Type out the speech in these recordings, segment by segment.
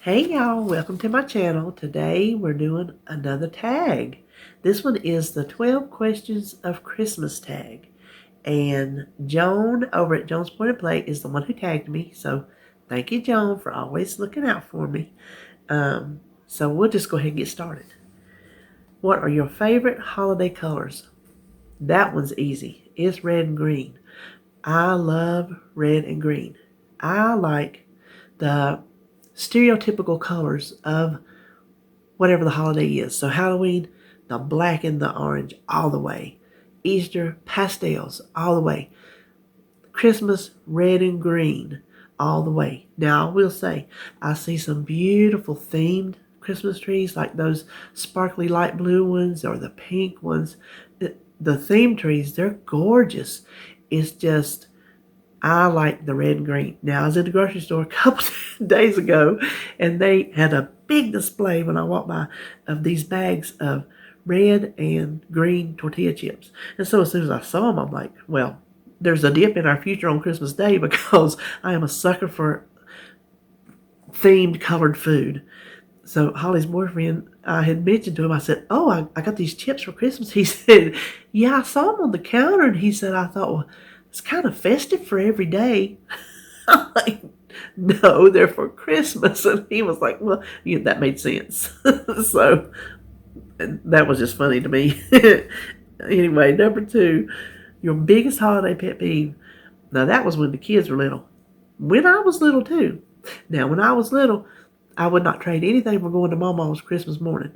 Hey y'all, welcome to my channel. Today we're doing another tag. This one is the 12 questions of Christmas tag. And Joan over at Joan's Point of Play is the one who tagged me. So thank you, Joan, for always looking out for me. So we'll just go ahead and get started. What are your favorite holiday colors? That one's easy. It's red and green. I love red and green. I like the stereotypical colors of whatever the holiday is. So Halloween, the black and the orange all the way. Easter, pastels all the way. Christmas, red and green all the way. Now I will say, I see some beautiful themed Christmas trees like those sparkly light blue ones or the pink ones. The theme trees, they're gorgeous. It's just, I like the red and green. Now, I was at the grocery store a couple days ago, and they had a big display when I walked by of these bags of red and green tortilla chips. And so as soon as I saw them, I'm like, well, there's a dip in our future on Christmas Day because I am a sucker for themed colored food. So Holly's boyfriend, I had mentioned to him, I said, oh, I got these chips for Christmas. He said, yeah, I saw them on the counter. And he said, I thought, well, it's kind of festive for every day. I'm like, no, they're for Christmas. And he was like, well, yeah, that made sense. So that was just funny to me. Anyway, number 2, your biggest holiday pet peeve. Now, that was when the kids were little. When I was little, too. Now, when I was little, I would not trade anything for going to Mama's Christmas morning.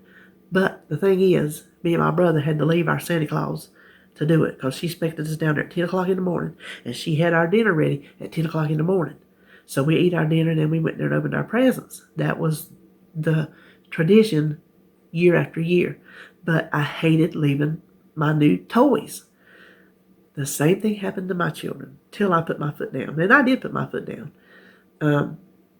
But the thing is, me and my brother had to leave our Santa Claus to do it because she expected us down there at 10 o'clock in the morning, and she had our dinner ready at 10 o'clock in the morning. So we ate our dinner, and then we went there and opened our presents. That was the tradition year after year. But I hated leaving my new toys. The same thing happened to my children till I put my foot down. And I did put my foot down.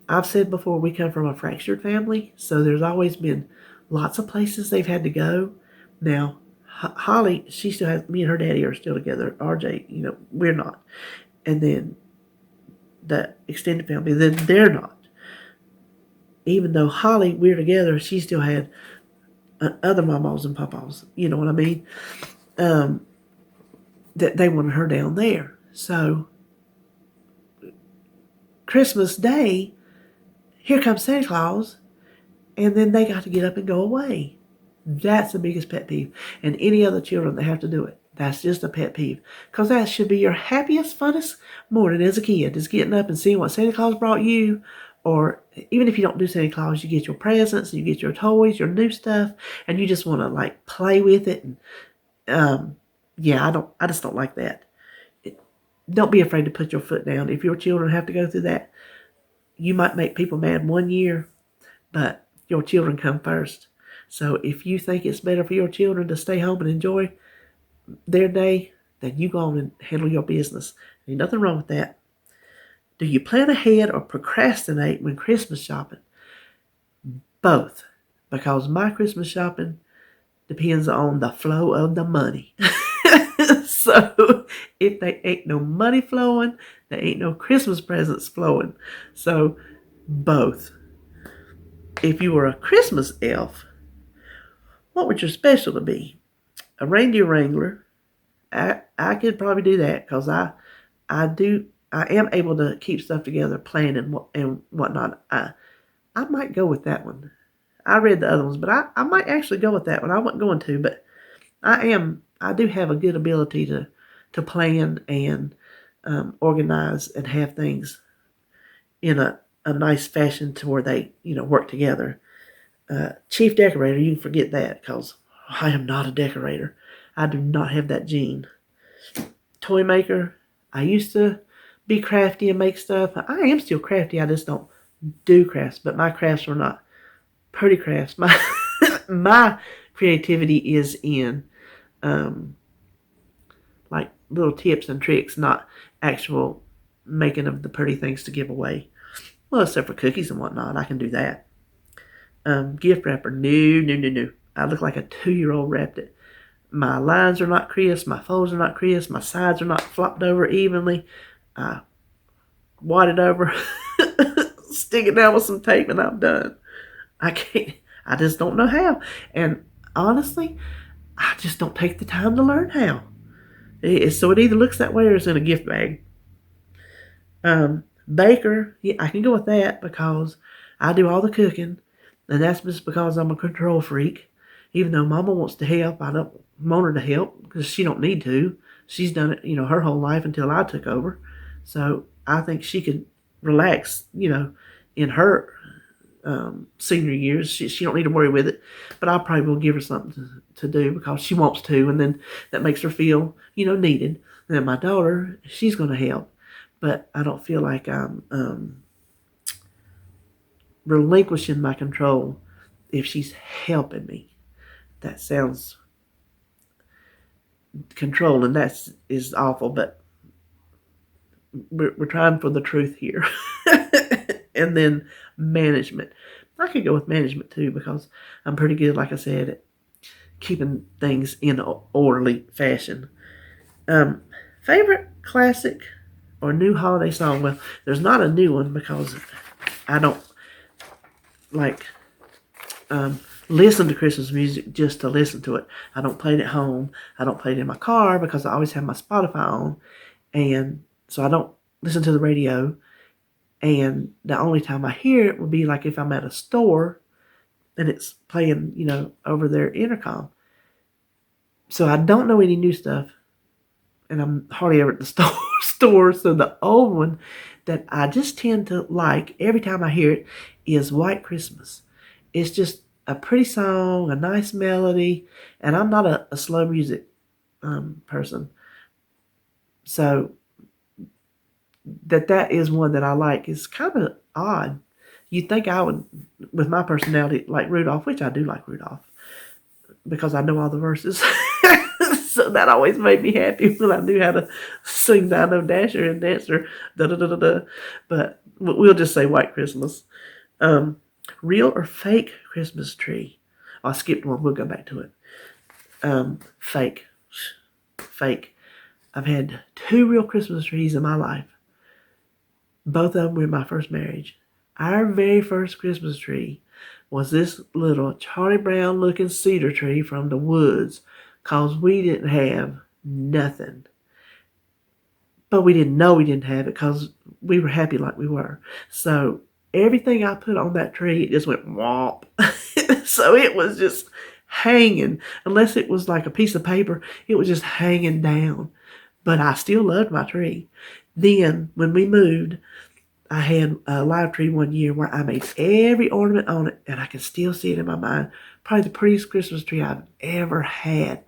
I've said before, we come from a fractured family, so there's always been lots of places they've had to go. Now, Holly, she still has, me and her daddy are still together. RJ, we're not. And then the extended family, then they're not. Even though Holly, we're together, she still had other mamas and papas, you know what I mean? That they wanted her down there. So, Christmas Day, here comes Santa Claus, and then they got to get up and go away. That's the biggest pet peeve. And any other children that have to do it, that's just a pet peeve. Because that should be your happiest, funnest morning as a kid, is getting up and seeing what Santa Claus brought you. Or even if you don't do Santa Claus, you get your presents, you get your toys, your new stuff, and you just want to like play with it. And I just don't like that. Don't be afraid to put your foot down. If your children have to go through that, you might make people mad one year, but your children come first. So if you think it's better for your children to stay home and enjoy their day, then you go on and handle your business. Ain't nothing wrong with that. Do you plan ahead or procrastinate when Christmas shopping? Both. Because my Christmas shopping depends on the flow of the money. So if there ain't no money flowing, there ain't no Christmas presents flowing. So both. If you were a Christmas elf, what would your special to be? A reindeer wrangler. I could probably do that because I am able to keep stuff together, plan and whatnot. I might go with that one. I read the other ones, but I might actually go with that one. I wasn't going to, but I do have a good ability to plan and organize and have things in a nice fashion to where they, work together. Chief decorator, you can forget that because I am not a decorator. I do not have that gene. Toy maker, I used to be crafty and make stuff. I am still crafty. I just don't do crafts, but my crafts are not pretty crafts. My creativity is in like little tips and tricks, not actual making of the pretty things to give away. Well, except for cookies and whatnot, I can do that. Gift wrapper, no. I look like a 2-year-old wrapped it. My lines are not crisp, my folds are not crisp, my sides are not flopped over evenly. I wadded over. stick it down with some tape and I'm done. I can't. I just don't know how. And honestly, I just don't take the time to learn how. So it either looks that way or it's in a gift bag. Baker, yeah, I can go with that because I do all the cooking, and that's just because I'm a control freak. Even though Mama wants to help, I don't want her to help because she don't need to. She's done it, her whole life until I took over. So I think she could relax, in her senior years. She don't need to worry with it, but I probably will give her something to do because she wants to, and then that makes her feel, needed. And then my daughter, she's going to help, but I don't feel like I'm relinquishing my control if she's helping me. That sounds controlling. That is awful, but we're trying for the truth here. And then management. I could go with management too because I'm pretty good, like I said, at keeping things in an orderly fashion. Favorite classic or new holiday song? Well, there's not a new one because I don't like listen to Christmas music just to listen to it. I don't play it at home. I don't play it in my car because I always have my Spotify on. And so I don't listen to the radio. And the only time I hear it would be like if I'm at a store and it's playing, over their intercom. So I don't know any new stuff. And I'm hardly ever at the store. So the old one that I just tend to like every time I hear it is White Christmas. It's just a pretty song, a nice melody. And I'm not a slow music person. So that is one that I like. It's kind of odd. You'd think I would, with my personality, like Rudolph, which I do like Rudolph, because I know all the verses. So that always made me happy when I knew how to sing Dino Dasher and Dancer, da-da-da-da-da. But we'll just say White Christmas. Real or fake Christmas tree? I skipped one. We'll go back to it. Fake. Fake. I've had 2 real Christmas trees in my life. Both of them were in my first marriage. Our very first Christmas tree was this little Charlie Brown looking cedar tree from the woods because we didn't have nothing. But we didn't know we didn't have it because we were happy like we were. So everything I put on that tree, it just went womp. So it was just hanging. Unless it was like a piece of paper, it was just hanging down. But I still loved my tree. Then, when we moved, I had a live tree one year where I made every ornament on it, and I can still see it in my mind. Probably the prettiest Christmas tree I've ever had.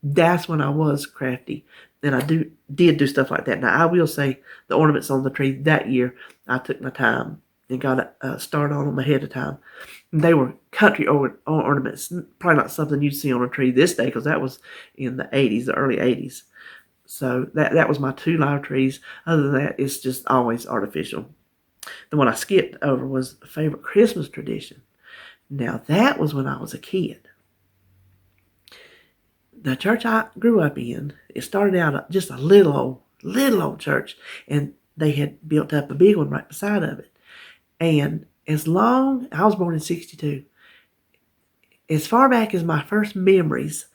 That's when I was crafty, and I did do stuff like that. Now, I will say the ornaments on the tree that year, I took my time and got a start on them ahead of time. And they were country ornaments, probably not something you'd see on a tree this day because that was in the 80s, the early 80s. So that was my 2 live trees. Other than that, it's just always artificial. The one I skipped over was a favorite Christmas tradition. Now, that was when I was a kid. The church I grew up in, it started out just a little old church, and they had built up a big one right beside of it. And I was born in 62. As far back as my first memories,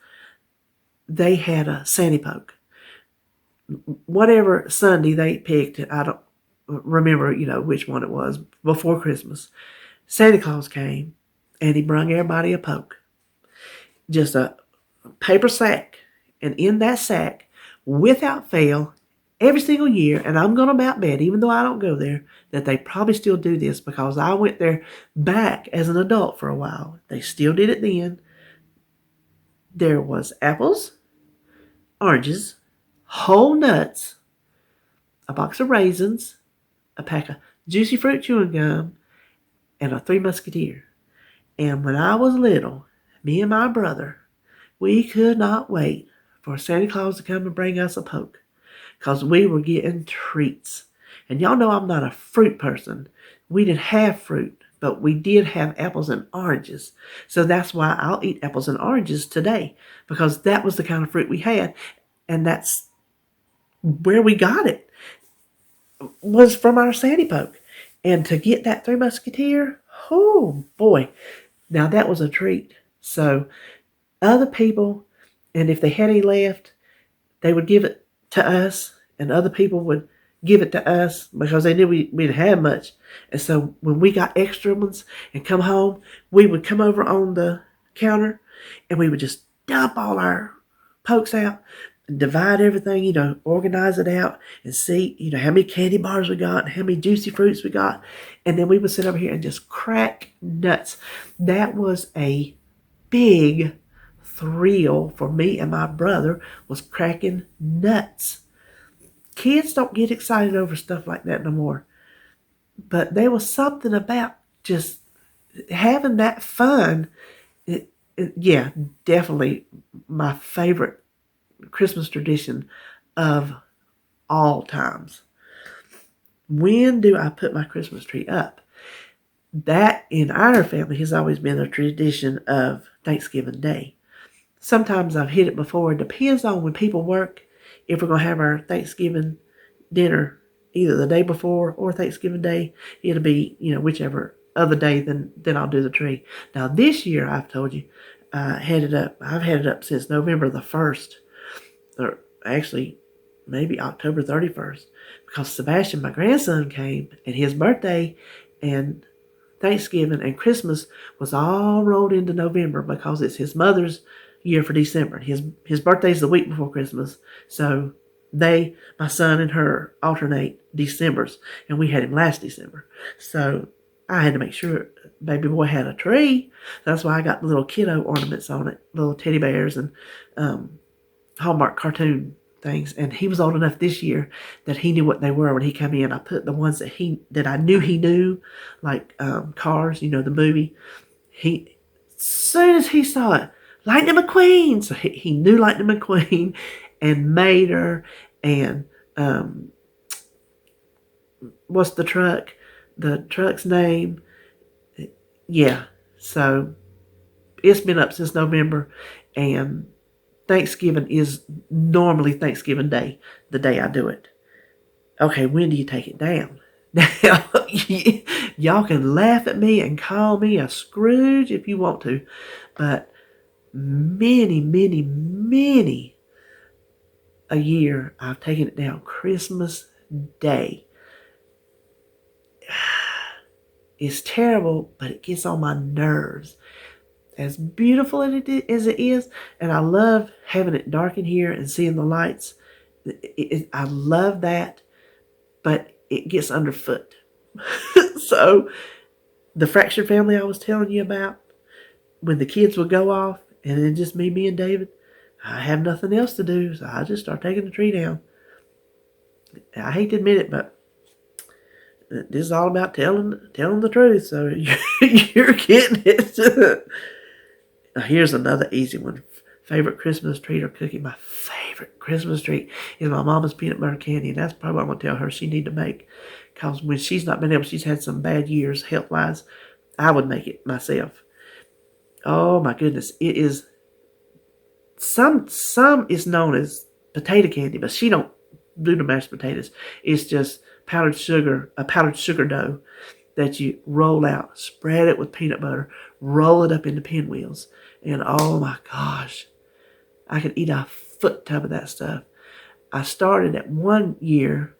they had a Sandy Poke. Whatever Sunday they picked, I don't remember, which one it was, before Christmas. Santa Claus came, and he brung everybody a poke. Just a paper sack. And in that sack, without fail, every single year, and I'm going to about bet, even though I don't go there, that they probably still do this because I went there back as an adult for a while. They still did it then. There was apples, oranges, whole nuts, a box of raisins, a pack of juicy fruit chewing gum, and a 3 Musketeer. And when I was little, me and my brother, we could not wait for Santa Claus to come and bring us a poke because we were getting treats. And y'all know I'm not a fruit person. We didn't have fruit, but we did have apples and oranges. So that's why I'll eat apples and oranges today because that was the kind of fruit we had. And that's where we got it, was from our Sandy Poke. And to get that Three Musketeer, oh boy, now that was a treat. So other people, and if they had any left, they would give it to us, and other people would give it to us because they knew we didn't have much. And so when we got extra ones and come home, we would come over on the counter and we would just dump all our pokes out and divide everything, organize it out and see, how many candy bars we got and how many juicy fruits we got. And then we would sit over here and just crack nuts. That was a big thrill for me and my brother, was cracking nuts. Kids don't get excited over stuff like that no more. But there was something about just having that fun. Yeah, definitely my favorite Christmas tradition of all times. When do I put my Christmas tree up? That in our family has always been a tradition of Thanksgiving Day. Sometimes I've hit it before. It depends on when people work. If we're going to have our Thanksgiving dinner either the day before or Thanksgiving Day, it'll be, whichever other day, then I'll do the tree. Now this year, I've told you, I've had it up since November the 1st, or actually maybe October 31st, because Sebastian, my grandson, came, and his birthday and Thanksgiving and Christmas was all rolled into November because it's his mother's year for December. His birthday's the week before Christmas. So my son and her alternate Decembers, and we had him last December. So I had to make sure baby boy had a tree. That's why I got the little kiddo ornaments on it, little teddy bears and Hallmark cartoon things. And he was old enough this year that he knew what they were when he came in. I put the ones that I knew he knew, like Cars, the movie. As soon as he saw it, Lightning McQueen. So he knew Lightning McQueen and Mater and what's the truck? The truck's name. Yeah. So it's been up since November, and Thanksgiving is normally Thanksgiving Day, the day I do it. Okay, when do you take it down? Now, y'all can laugh at me and call me a Scrooge if you want to, but many, many, many a year I've taken it down Christmas Day. It's terrible, but it gets on my nerves. As beautiful as it is, and I love having it dark in here and seeing the lights. I love that, but it gets underfoot. So the fractured family I was telling you about, when the kids would go off, and then just me and David, I have nothing else to do, so I just start taking the tree down. I hate to admit it, but this is all about telling the truth, so you're getting it. Here's another easy one. Favorite Christmas treat or cookie? My favorite Christmas treat is my mama's peanut butter candy, and that's probably what I'm going to tell her she need to make, because when she's not been able, she's had some bad years health-wise, I would make it myself. Oh my goodness. It is, some is known as potato candy, but she don't do the mashed potatoes. It's just a powdered sugar dough that you roll out, spread it with peanut butter, roll it up into pinwheels, and oh my gosh, I could eat a foot tub of that stuff. I started at 1 year,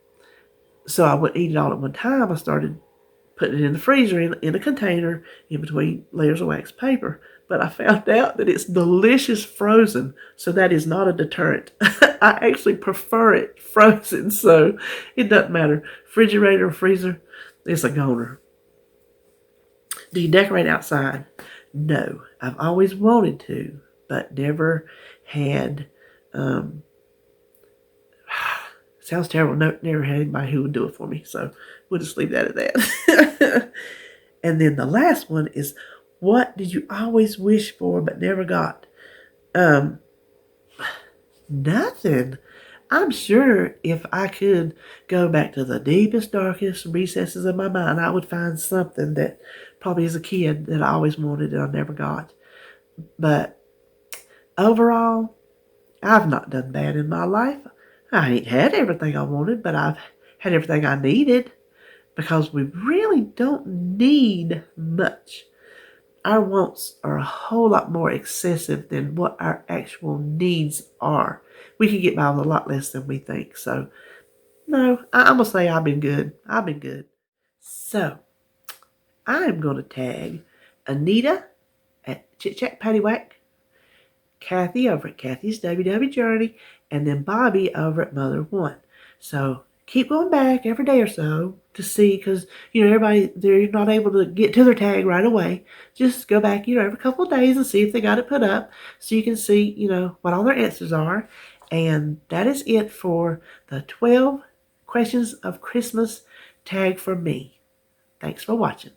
so I wouldn't eat it all at one time. I started putting it in the freezer in a container in between layers of wax paper. But I found out that it's delicious frozen, so that is not a deterrent. I actually prefer it frozen, so it doesn't matter. Refrigerator or freezer, it's a goner. Do you decorate outside? No. I've always wanted to, but never had. Sounds terrible. Never had anybody who would do it for me, so we'll just leave that at that. And then the last one is, what did you always wish for but never got? Nothing. I'm sure if I could go back to the deepest, darkest recesses of my mind, I would find something that probably as a kid that I always wanted and I never got. But overall, I've not done bad in my life. I ain't had everything I wanted, but I've had everything I needed. because we really don't need much. Our wants are a whole lot more excessive than what our actual needs are. We can get by with a lot less than we think. So, no, I'm going to say I've been good. I've been good. So, I'm going to tag Anita at Chit Chat Paddiwack, Kathy over at Kathy's WW Journey, and then Bobbie over at Mother One. So keep going back every day or so to see, because everybody, they're not able to get to their tag right away. Just go back every couple of days and see if they got it put up, so you can see what all their answers are. And that is it for the 12 questions of Christmas tag for me. Thanks for watching.